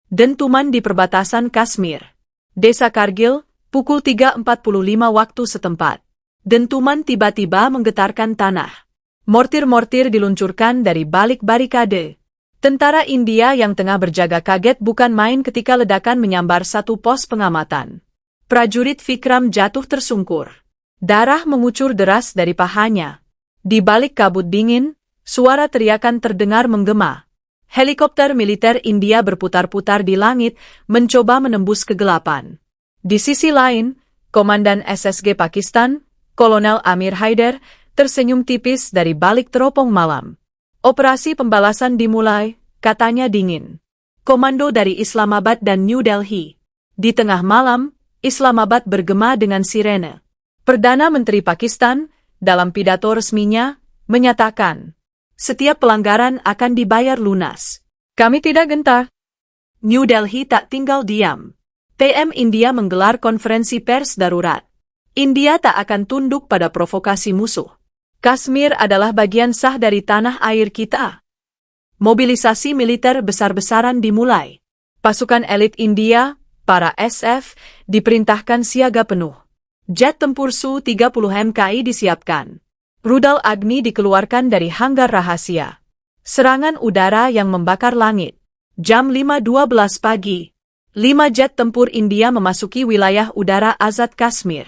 Dentuman di perbatasan Kashmir. Desa Kargil, pukul 3.45 waktu setempat. Dentuman tiba-tiba menggetarkan tanah. Mortir-mortir diluncurkan dari balik barikade. Tentara India yang tengah berjaga kaget bukan main ketika ledakan menyambar satu pos pengamatan. Prajurit Vikram jatuh tersungkur. Darah mengucur deras dari pahanya. Di balik kabut dingin, suara teriakan terdengar menggema. Helikopter militer India berputar-putar di langit, mencoba menembus kegelapan. Di sisi lain, Komandan SSG Pakistan, Kolonel Amir Haider, tersenyum tipis dari balik teropong malam. Operasi pembalasan dimulai, katanya dingin. Komando dari Islamabad dan New Delhi. Di tengah malam, Islamabad bergema dengan sirene. Perdana Menteri Pakistan, dalam pidato resminya, menyatakan, setiap pelanggaran akan dibayar lunas. Kami tidak gentar. New Delhi tak tinggal diam. PM India menggelar konferensi pers darurat. India tak akan tunduk pada provokasi musuh. Kashmir adalah bagian sah dari tanah air kita. Mobilisasi militer besar-besaran dimulai. Pasukan elit India, para SF, diperintahkan siaga penuh. Jet tempur Su-30 MKI disiapkan. Rudal Agni dikeluarkan dari hanggar rahasia. Serangan udara yang membakar langit. Jam 5.12 pagi. 5 jet tempur India memasuki wilayah udara Azad Kashmir.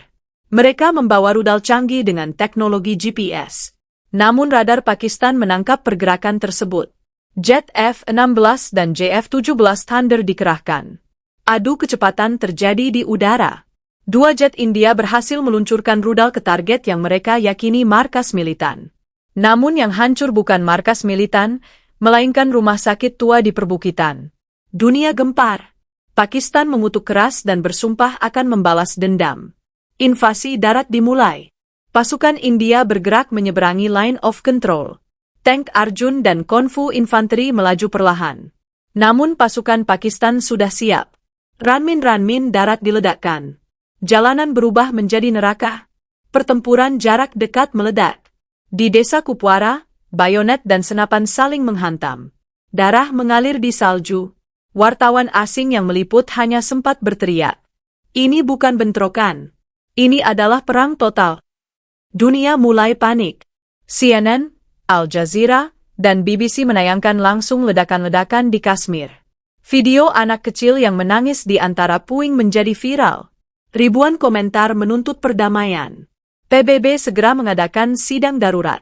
Mereka membawa rudal canggih dengan teknologi GPS. Namun radar Pakistan menangkap pergerakan tersebut. Jet F-16 dan JF-17 Thunder dikerahkan. Adu kecepatan terjadi di udara. 2 jet India berhasil meluncurkan rudal ke target yang mereka yakini markas militan. Namun yang hancur bukan markas militan, melainkan rumah sakit tua di perbukitan. Dunia gempar. Pakistan mengutuk keras dan bersumpah akan membalas dendam. Invasi darat dimulai. Pasukan India bergerak menyeberangi line of control. Tank Arjun dan konvu infanteri melaju perlahan. Namun pasukan Pakistan sudah siap. Ranmin-ranmin darat diledakkan. Jalanan berubah menjadi neraka. Pertempuran jarak dekat meledak. Di desa Kupwara, bayonet dan senapan saling menghantam. Darah mengalir di salju. Wartawan asing yang meliput hanya sempat berteriak. Ini bukan bentrokan. Ini adalah perang total. Dunia mulai panik. CNN, Al Jazeera, dan BBC menayangkan langsung ledakan-ledakan di Kashmir. Video anak kecil yang menangis di antara puing menjadi viral. Ribuan komentar menuntut perdamaian. PBB segera mengadakan sidang darurat.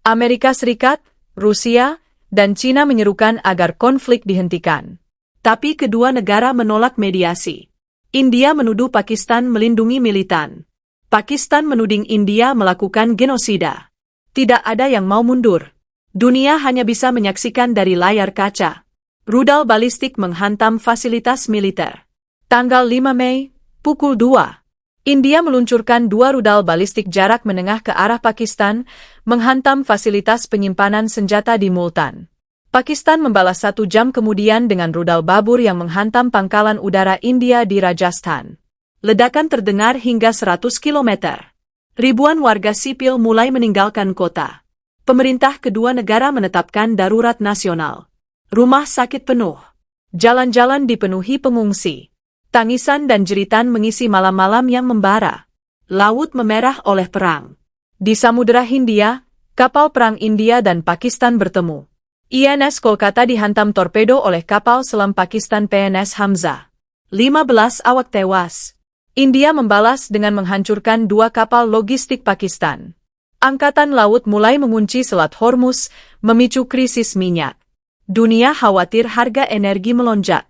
Amerika Serikat, Rusia, dan Cina menyerukan agar konflik dihentikan. Tapi kedua negara menolak mediasi. India menuduh Pakistan melindungi militan. Pakistan menuding India melakukan genosida. Tidak ada yang mau mundur. Dunia hanya bisa menyaksikan dari layar kaca. Rudal balistik menghantam fasilitas militer. Tanggal 5 Mei, pukul 2. India meluncurkan 2 rudal balistik jarak menengah ke arah Pakistan, menghantam fasilitas penyimpanan senjata di Multan. Pakistan membalas 1 jam kemudian dengan rudal babur yang menghantam pangkalan udara India di Rajasthan. Ledakan terdengar hingga 100 km. Ribuan warga sipil mulai meninggalkan kota. Pemerintah kedua negara menetapkan darurat nasional. Rumah sakit penuh. Jalan-jalan dipenuhi pengungsi. Tangisan dan jeritan mengisi malam-malam yang membara. Laut memerah oleh perang. Di Samudera Hindia, kapal perang India dan Pakistan bertemu. INS Kolkata dihantam torpedo oleh kapal selam Pakistan PNS Hamzah. 15 awak tewas. India membalas dengan menghancurkan 2 kapal logistik Pakistan. Angkatan Laut mulai mengunci Selat Hormuz, memicu krisis minyak. Dunia khawatir harga energi melonjak.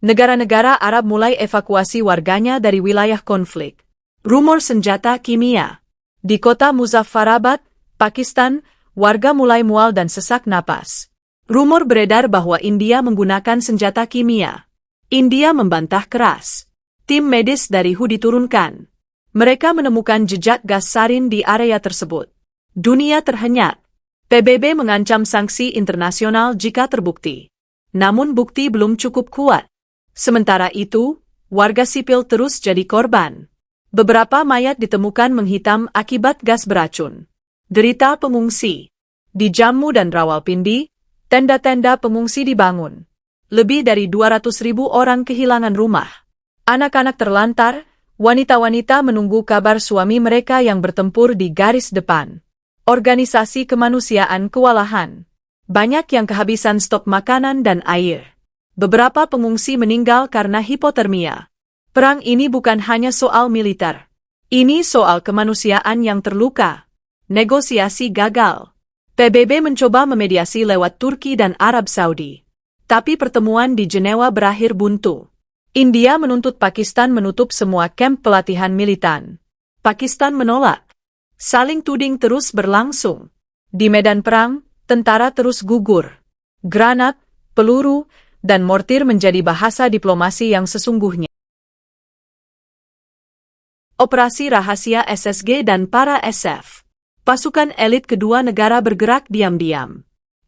Negara-negara Arab mulai evakuasi warganya dari wilayah konflik. Rumor senjata kimia. Di kota Muzaffarabad, Pakistan, warga mulai mual dan sesak napas. Rumor beredar bahwa India menggunakan senjata kimia. India membantah keras. Tim medis dari WHO diturunkan. Mereka menemukan jejak gas sarin di area tersebut. Dunia terhenyak. PBB mengancam sanksi internasional jika terbukti. Namun bukti belum cukup kuat. Sementara itu, warga sipil terus jadi korban. Beberapa mayat ditemukan menghitam akibat gas beracun. Derita pengungsi. Di Jammu dan Rawalpindi, tenda-tenda pengungsi dibangun. Lebih dari 200.000 orang kehilangan rumah. Anak-anak terlantar, wanita-wanita menunggu kabar suami mereka yang bertempur di garis depan. Organisasi kemanusiaan kewalahan. Banyak yang kehabisan stok makanan dan air. Beberapa pengungsi meninggal karena hipotermia. Perang ini bukan hanya soal militer. Ini soal kemanusiaan yang terluka. Negosiasi gagal. PBB mencoba memediasi lewat Turki dan Arab Saudi. Tapi pertemuan di Jenewa berakhir buntu. India menuntut Pakistan menutup semua kamp pelatihan militan. Pakistan menolak. Saling tuding terus berlangsung. Di medan perang, tentara terus gugur. Granat, peluru, dan mortir menjadi bahasa diplomasi yang sesungguhnya. Operasi rahasia SSG dan para SF. Pasukan elit kedua negara bergerak diam-diam.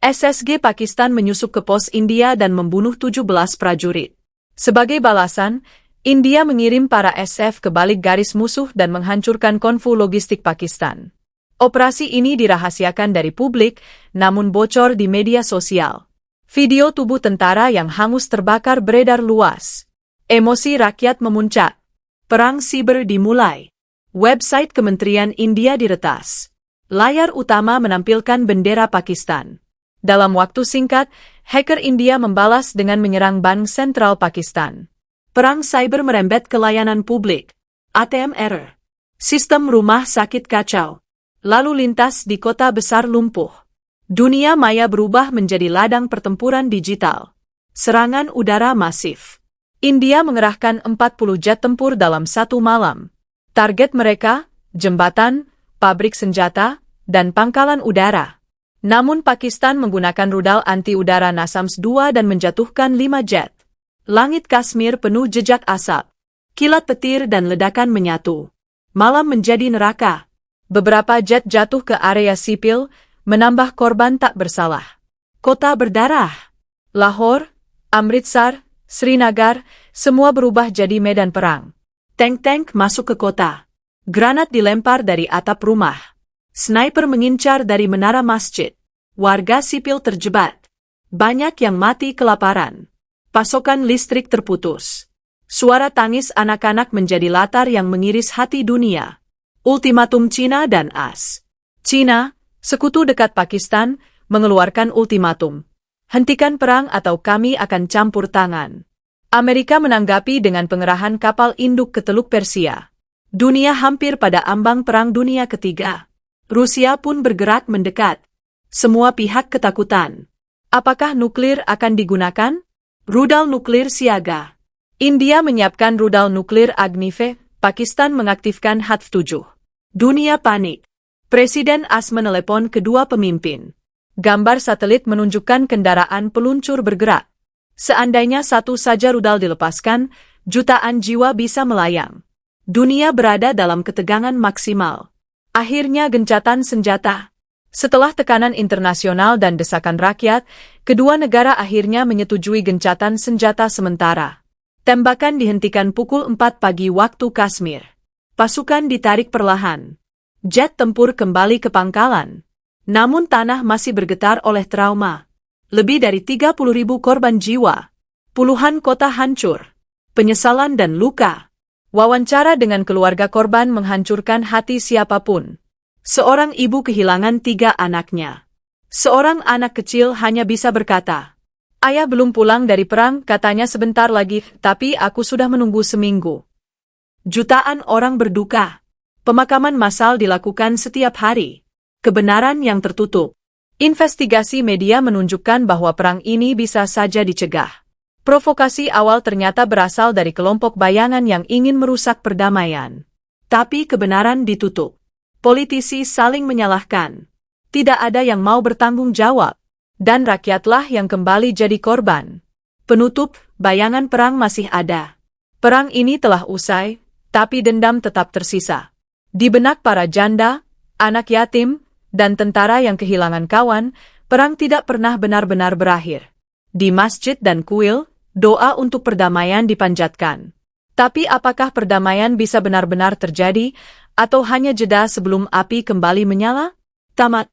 SSG Pakistan menyusup ke pos India dan membunuh 17 prajurit. Sebagai balasan, India mengirim para SF ke balik garis musuh dan menghancurkan konvoi logistik Pakistan. Operasi ini dirahasiakan dari publik, namun bocor di media sosial. Video tubuh tentara yang hangus terbakar beredar luas. Emosi rakyat memuncak. Perang siber dimulai. Website Kementerian India diretas. Layar utama menampilkan bendera Pakistan. Dalam waktu singkat, hacker India membalas dengan menyerang Bank Sentral Pakistan. Perang cyber merembet ke layanan publik. ATM error. Sistem rumah sakit kacau. Lalu lintas di kota besar lumpuh. Dunia maya berubah menjadi ladang pertempuran digital. Serangan udara masif. India mengerahkan 40 jet tempur dalam satu malam. Target mereka, jembatan, pabrik senjata, dan pangkalan udara. Namun Pakistan menggunakan rudal anti-udara NASAMS-2 dan menjatuhkan 5 jet. Langit Kashmir penuh jejak asap. Kilat petir dan ledakan menyatu. Malam menjadi neraka. Beberapa jet jatuh ke area sipil, menambah korban tak bersalah. Kota berdarah. Lahore, Amritsar, Srinagar, semua berubah jadi medan perang. Tank-tank masuk ke kota. Granat dilempar dari atap rumah. Sniper mengincar dari menara masjid. Warga sipil terjebak. Banyak yang mati kelaparan. Pasokan listrik terputus. Suara tangis anak-anak menjadi latar yang mengiris hati dunia. Ultimatum Cina dan AS. Cina, sekutu dekat Pakistan, mengeluarkan ultimatum. Hentikan perang atau kami akan campur tangan. Amerika menanggapi dengan pengerahan kapal induk ke Teluk Persia. Dunia hampir pada ambang Perang Dunia Ketiga. Rusia pun bergerak mendekat. Semua pihak ketakutan. Apakah nuklir akan digunakan? Rudal nuklir siaga. India menyiapkan rudal nuklir Agni-V, Pakistan mengaktifkan HATF-7. Dunia panik. Presiden AS menelepon kedua pemimpin. Gambar satelit menunjukkan kendaraan peluncur bergerak. Seandainya satu saja rudal dilepaskan, jutaan jiwa bisa melayang. Dunia berada dalam ketegangan maksimal. Akhirnya gencatan senjata. Setelah tekanan internasional dan desakan rakyat, kedua negara akhirnya menyetujui gencatan senjata sementara. Tembakan dihentikan pukul 4 pagi waktu Kashmir. Pasukan ditarik perlahan. Jet tempur kembali ke pangkalan. Namun tanah masih bergetar oleh trauma. Lebih dari 30.000 korban jiwa. Puluhan kota hancur. Penyesalan dan luka. Wawancara dengan keluarga korban menghancurkan hati siapapun. Seorang ibu kehilangan 3 anaknya. Seorang anak kecil hanya bisa berkata, "Ayah belum pulang dari perang, katanya sebentar lagi, tapi aku sudah menunggu seminggu." Jutaan orang berduka. Pemakaman massal dilakukan setiap hari. Kebenaran yang tertutup. Investigasi media menunjukkan bahwa perang ini bisa saja dicegah. Provokasi awal ternyata berasal dari kelompok bayangan yang ingin merusak perdamaian. Tapi kebenaran ditutup. Politisi saling menyalahkan. Tidak ada yang mau bertanggung jawab. Dan rakyatlah yang kembali jadi korban. Penutup, bayangan perang masih ada. Perang ini telah usai, tapi dendam tetap tersisa. Di benak para janda, anak yatim, dan tentara yang kehilangan kawan, perang tidak pernah benar-benar berakhir. Di masjid dan kuil, doa untuk perdamaian dipanjatkan. Tapi apakah perdamaian bisa benar-benar terjadi, atau hanya jeda sebelum api kembali menyala? Tamat.